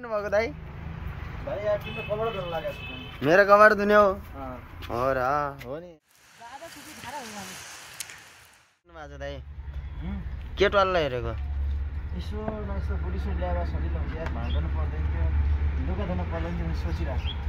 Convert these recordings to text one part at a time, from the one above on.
भएको दाइ भाइ यार तिम्रो कभर गर्न लागेको छु मेरो कभर दुन्यो हो र हो नि दादा सुति खारा हो बाजे दाइ के टल्ला हेरेको यसो नयसो पुलिसले ल्याएर सजिलो हुन्छ यार भाँड्न पर्दैन थियो लुगा धुन पर्दैन थियो सोचिरहेको छु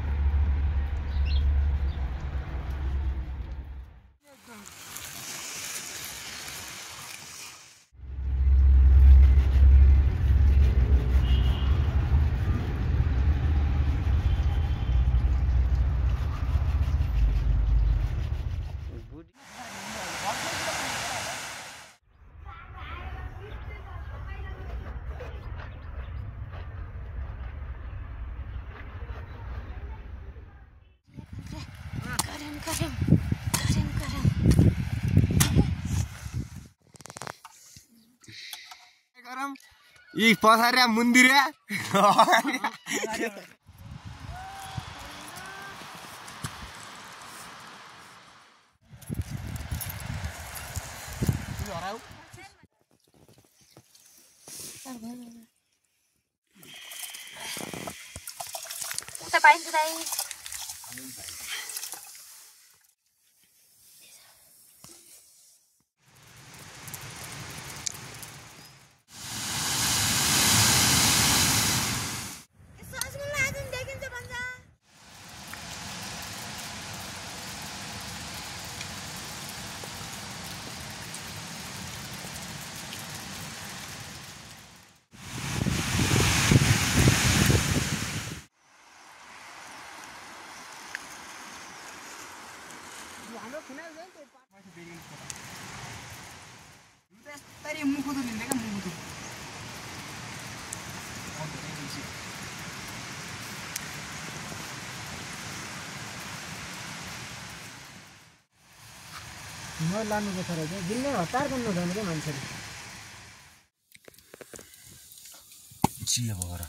यी पछाडि मन्दिर उता पाइन्छ दाइ Tadi muku tuh ini kan muku tuh. म लानु को छ र दिनै हतार गर्नु जाने के मान्छेले चिया भएर